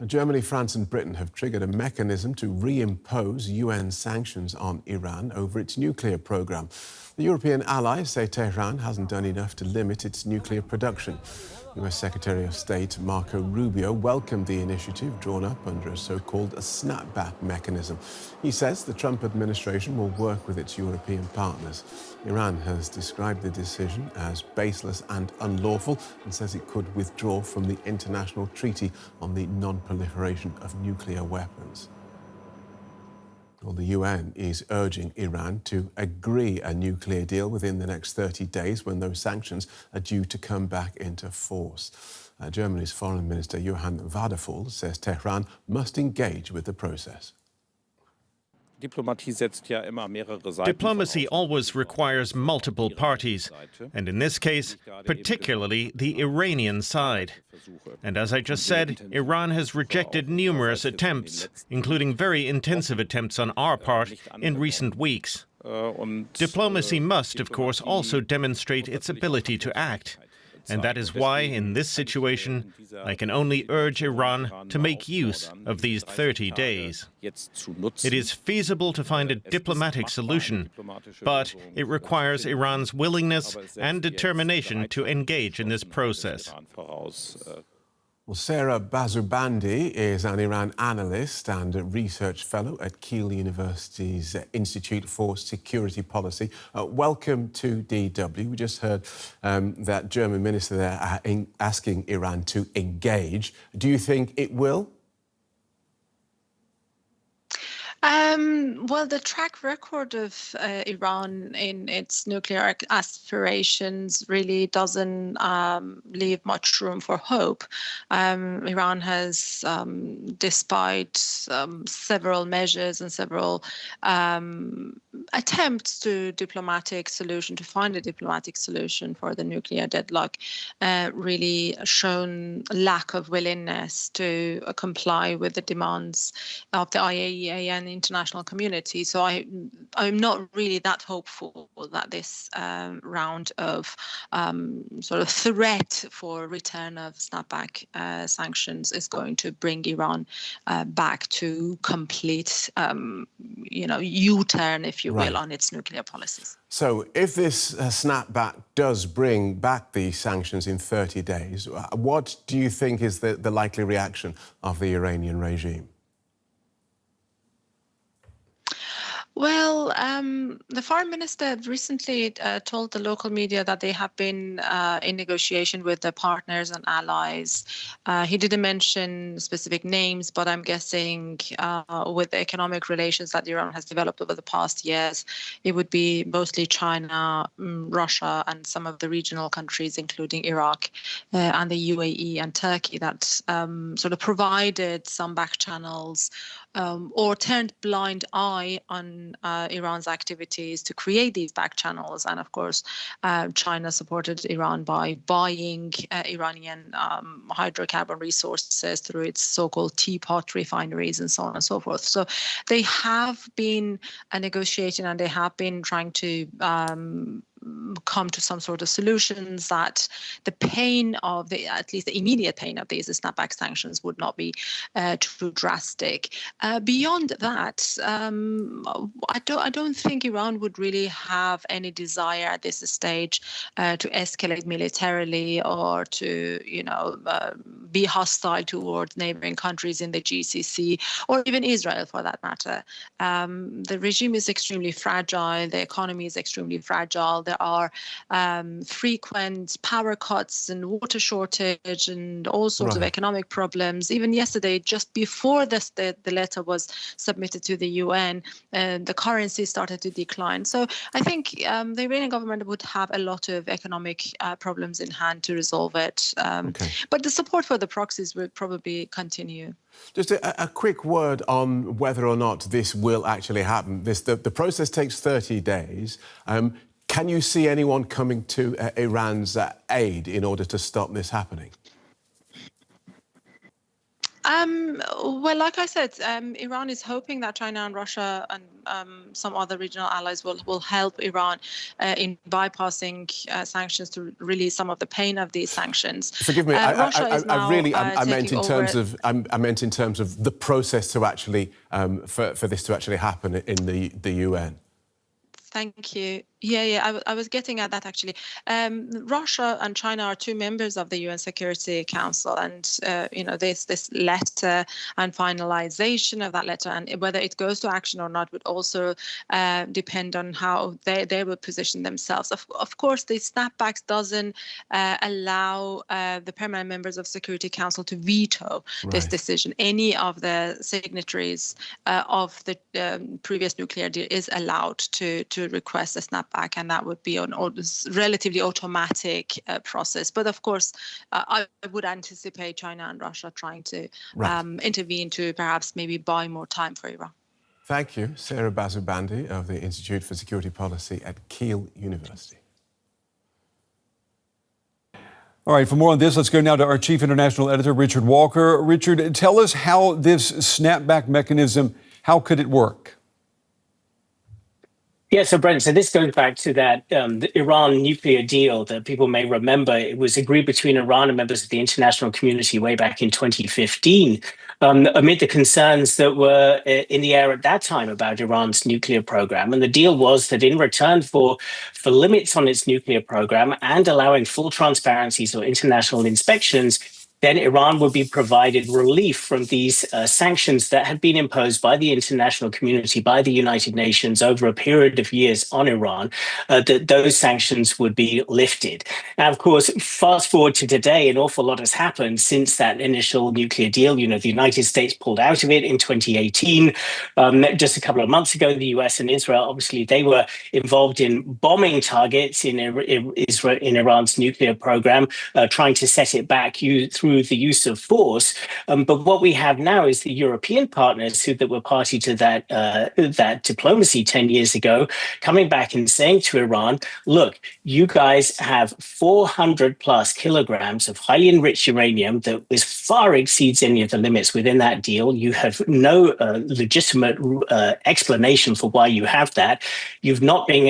Germany, France and Britain have triggered a mechanism to reimpose UN sanctions on Iran over its nuclear programme. The European allies say Tehran hasn't done enough to limit its nuclear production. US Secretary of State Marco Rubio welcomed the initiative drawn up under a so-called snapback mechanism. He says the Trump administration will work with its European partners. Iran has described the decision as baseless and unlawful and says it could withdraw from the international treaty on the non-proliferation of nuclear weapons. Well, the UN is urging Iran to agree a nuclear deal within the next 30 days when those sanctions are due to come back into force. Germany's Foreign Minister Wadephul says Tehran must engage with the process. Diplomacy always requires multiple parties, and in this case, particularly the Iranian side. And as I just said, Iran has rejected numerous attempts, including very intensive attempts on our part in recent weeks. Diplomacy must, of course, also demonstrate its ability to act. And that is why, in this situation, I can only urge Iran to make use of these 30 days. It is feasible to find a diplomatic solution, but it requires Iran's willingness and determination to engage in this process. Well, Sara Bazoobandi is an Iran analyst and a research fellow at Kiel University's Institute for Security Policy. Welcome to DW. We just heard that German minister there asking Iran to engage. Do you think it will? Well, the track record of Iran in its nuclear aspirations really doesn't leave much room for hope. Iran has, despite several measures and several attempts to find a diplomatic solution for the nuclear deadlock, really shown lack of willingness to comply with the demands of the IAEA and international community. So I'm not really that hopeful that this round of sort of threat for return of snapback sanctions is going to bring Iran back to complete, U-turn, if you will, on its nuclear policies. So if this snapback does bring back the sanctions in 30 days, what do you think is the likely reaction of the Iranian regime? Well, the foreign minister recently told the local media that they have been in negotiation with their partners and allies. He didn't mention specific names, but I'm guessing with the economic relations that Iran has developed over the past years, it would be mostly China, Russia, and some of the regional countries, including Iraq and the UAE and Turkey, that sort of provided some back channels or turned blind eye on Iran's activities to create these back channels. And of course, China supported Iran by buying Iranian hydrocarbon resources through its so-called teapot refineries and so on and so forth. So they have been negotiating and they have been trying to come to some sort of solutions that the pain of at least the immediate pain of these snapback sanctions would not be too drastic. Beyond that, I don't think Iran would really have any desire at this stage to escalate militarily or to, be hostile towards neighboring countries in the GCC or even Israel for that matter. The regime is extremely fragile. The economy is extremely fragile. There are frequent power cuts and water shortage and all sorts of economic problems. Even yesterday, just before the letter was submitted to the UN, the currency started to decline. So I think the Iranian government would have a lot of economic problems in hand to resolve it. But the support for the proxies will probably continue. Just a quick word on whether or not this will actually happen. The process takes 30 days. Can you see anyone coming to Iran's aid in order to stop this happening? Well, like I said, Iran is hoping that China and Russia and some other regional allies will help Iran in bypassing sanctions to release some of the pain of these sanctions. Forgive me, I meant in terms over... I meant in terms of the process to actually for this to actually happen in the UN. Thank you. Yeah, I was getting at that actually. Russia and China are two members of the UN Security Council, and this letter and finalization of that letter, and whether it goes to action or not, would also depend on how they will position themselves. Of course, the snapbacks doesn't allow the permanent members of Security Council to veto this decision. Any of the signatories of the previous nuclear deal is allowed to request a snapback. And that would be a relatively automatic process. But of course, I would anticipate China and Russia trying to intervene to perhaps maybe buy more time for Iran. Thank you, Sara Bazoobandi of the Institute for Security Policy at Kiel University. All right, for more on this, let's go now to our chief international editor, Richard Walker. Richard, tell us how this snapback mechanism, how could it work? Yeah, so Brent, so this goes back to that the Iran nuclear deal that people may remember. It was agreed between Iran and members of the international community way back in 2015, amid the concerns that were in the air at that time about Iran's nuclear program. And the deal was that in return for limits on its nuclear program and allowing full transparency, so international inspections, then Iran would be provided relief from these sanctions that had been imposed by the international community, by the United Nations over a period of years on Iran, that those sanctions would be lifted. Now, of course, fast forward to today, an awful lot has happened since that initial nuclear deal. You know, the United States pulled out of it in 2018. Just a couple of months ago, the US and Israel, obviously, they were involved in bombing targets in Iran's nuclear program, trying to set it back through the use of force. But what we have now is the European partners that were party to that diplomacy 10 years ago, coming back and saying to Iran, look, you guys have 400 plus kilograms of highly enriched uranium that far exceeds any of the limits within that deal. You have no legitimate explanation for why you have that. You've not been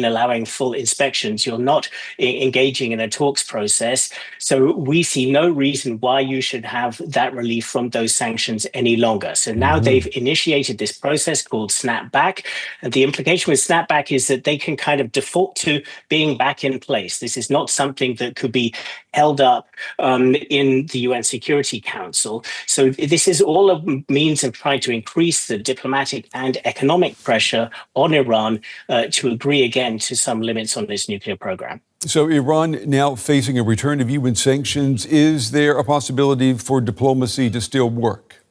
allowing full inspections. You're not engaging in a talks process. So we see no reason why you should have that relief from those sanctions any longer. So now they've initiated this process called snapback. And the implication with snapback is that they can kind of default to being back in place. This is not something that could be held up in the UN Security Council. So this is all a means of trying to increase the diplomatic and economic pressure on Iran to agree again to some limits on this nuclear program. So Iran now facing a return of UN sanctions. Is there a possibility for diplomacy to still work?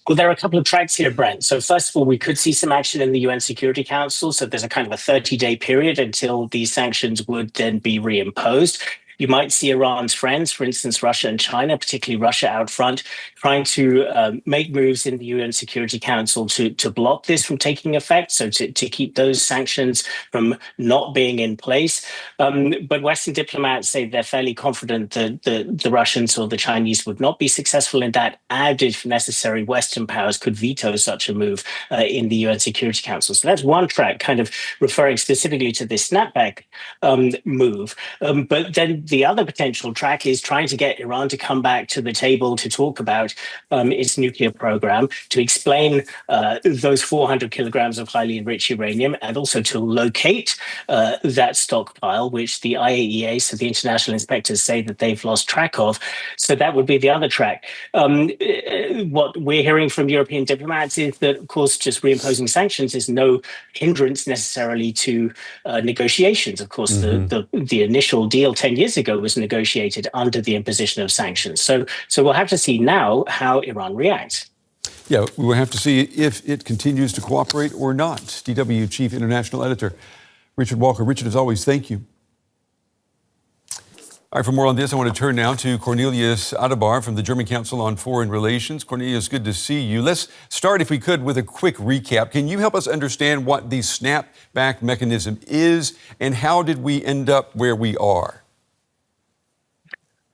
Well, there are a couple of tracks here, Brent. So first of all, we could see some action in the UN Security Council. So there's a kind of a 30-day period until these sanctions would then be reimposed. You might see Iran's friends, for instance, Russia and China, particularly Russia out front, trying to make moves in the UN Security Council to block this from taking effect, so to keep those sanctions from not being in place. But Western diplomats say they're fairly confident that the Russians or the Chinese would not be successful in that, and if necessary, Western powers could veto such a move in the UN Security Council. So that's one track, kind of referring specifically to this snapback move. But then the other potential track is trying to get Iran to come back to the table to talk about its nuclear program, to explain those 400 kilograms of highly enriched uranium, and also to locate that stockpile, which the IAEA, so the international inspectors, say that they've lost track of. So that would be the other track. What we're hearing from European diplomats is that, of course, just reimposing sanctions is no hindrance necessarily to negotiations. Of course, the initial deal 10 years ago was negotiated under the imposition of sanctions. So we'll have to see now how Iran reacts. Yeah, we'll have to see if it continues to cooperate or not. DW Chief International Editor Richard Walker. Richard, as always, thank you. All right, for more on this, I want to turn now to Cornelius Adebahr from the German Council on Foreign Relations. Cornelius, good to see you. Let's start, if we could, with a quick recap. Can you help us understand what the snapback mechanism is and how did we end up where we are?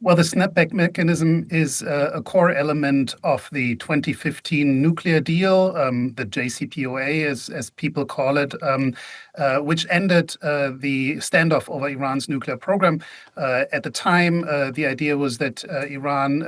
Well, the snapback mechanism is a core element of the 2015 nuclear deal, the JCPOA, as people call it, which ended the standoff over Iran's nuclear program. At the time, the idea was that Iran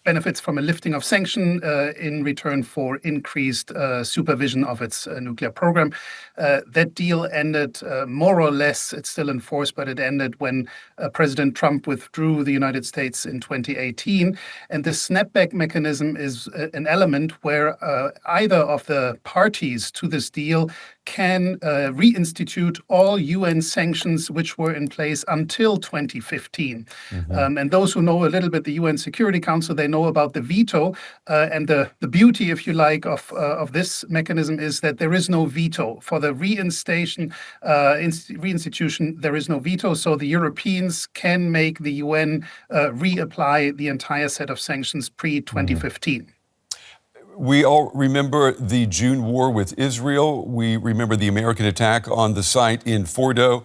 benefits from a lifting of sanction in return for increased supervision of its nuclear program. That deal ended more or less, it's still in force, but it ended when President Trump withdrew the United States in 2018. And the snapback mechanism is an element where either of the parties to this deal can reinstitute all UN sanctions which were in place until 2015. And those who know a little bit the UN Security Council, they know about the veto. And the beauty, if you like, of this mechanism is that there is no veto. For the reinstitution, there is no veto. So the Europeans can make the UN reapply the entire set of sanctions pre-2015. We all remember the June war with Israel. We remember the American attack on the site in Fordow.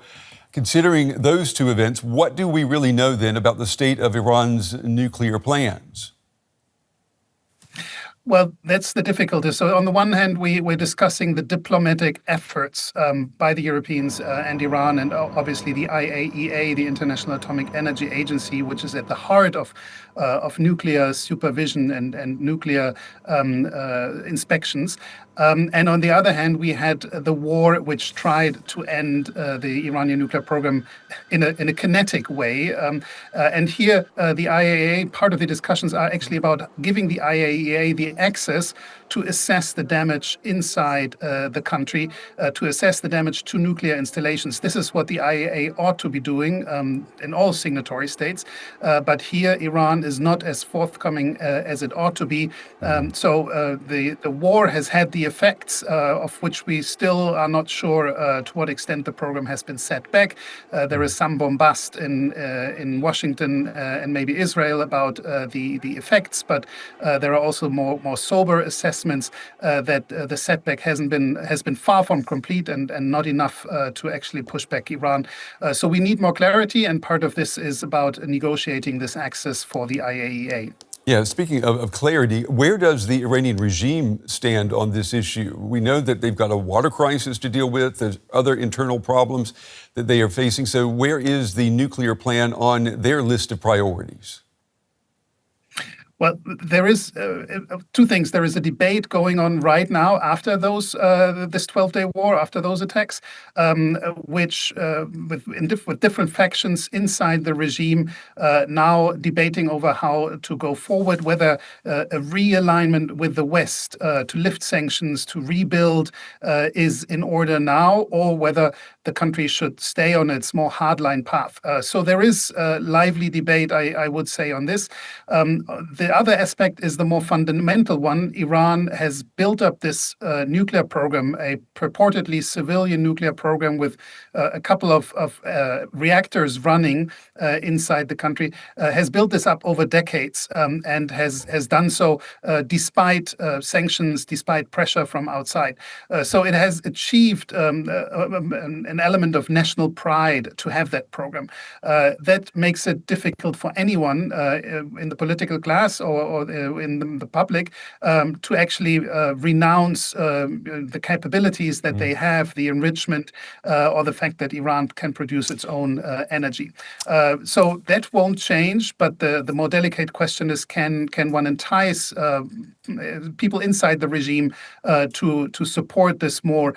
Considering those two events, what do we really know then about the state of Iran's nuclear plans? Well, that's the difficulty. So on the one hand, we're discussing the diplomatic efforts by the Europeans and Iran, and obviously the IAEA, the International Atomic Energy Agency, which is at the heart of nuclear supervision and nuclear inspections. And on the other hand, we had the war which tried to end the Iranian nuclear program in a kinetic way. And here, the IAEA, part of the discussions are actually about giving the IAEA the access to assess the damage inside the country, to assess the damage to nuclear installations. This is what the IAEA ought to be doing in all signatory states. But here, Iran is not as forthcoming as it ought to be. So the war has had the effects of which we still are not sure to what extent the program has been set back. There is some bombast in Washington and maybe Israel about the effects, but there are also more sober assessments that the setback has been far from complete and not enough to actually push back Iran. So we need more clarity, and part of this is about negotiating this access for the IAEA. Yeah, speaking of clarity, where does the Iranian regime stand on this issue? We know that they've got a water crisis to deal with. There's other internal problems that they are facing. So where is the nuclear plan on their list of priorities? Well, there is two things. There is a debate going on right now after this 12-day war, after those attacks, which with different factions inside the regime now debating over how to go forward, whether a realignment with the West to lift sanctions, to rebuild is in order now, or whether the country should stay on its more hardline path. So there is a lively debate, I would say, on this. The other aspect is the more fundamental one. Iran has built up this nuclear program, a purportedly civilian nuclear program with a couple of reactors running inside the country, has built this up over decades and has done so despite sanctions, despite pressure from outside. So it has achieved an element of national pride to have that program. That makes it difficult for anyone in the political class or in the public to actually renounce the capabilities that they have, the enrichment, or the fact that Iran can produce its own energy. So that won't change, but the more delicate question is, can one entice people inside the regime to support this more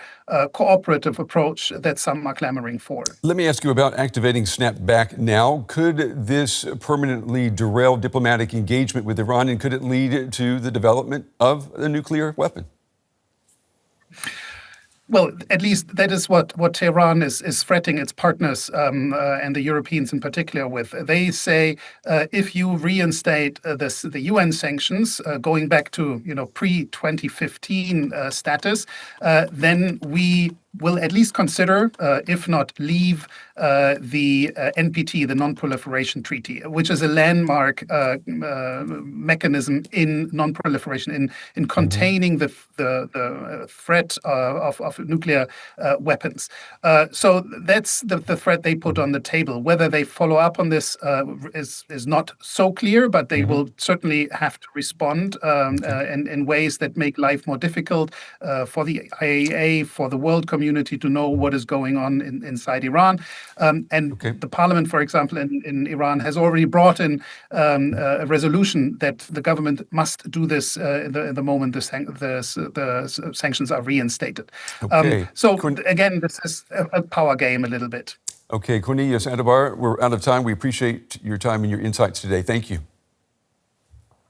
cooperative approach that some are clamoring for? Let me ask you about activating snapback now. Could this permanently derail diplomatic engagement with Iran, and could it lead to the development of a nuclear weapon? Well, at least that is what Tehran is threatening its partners and the Europeans in particular with. They say if you reinstate the UN sanctions going back to pre-2015 status, then we will at least consider, if not leave, the NPT, the Non-Proliferation Treaty, which is a landmark mechanism in non-proliferation, in containing the threat of nuclear weapons. So that's the threat they put on the table. Whether they follow up on this is not so clear, but they will certainly have to respond in ways that make life more difficult for the IAEA, for the world community to know what is going on inside Iran. The parliament, for example, in Iran has already brought in a resolution that the government must do this the moment the sanctions are reinstated. So again, this is a power game a little bit. Okay, Cornelius Adebahr, we're out of time. We appreciate your time and your insights today. Thank you.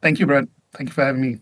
Thank you, Brett. Thank you for having me.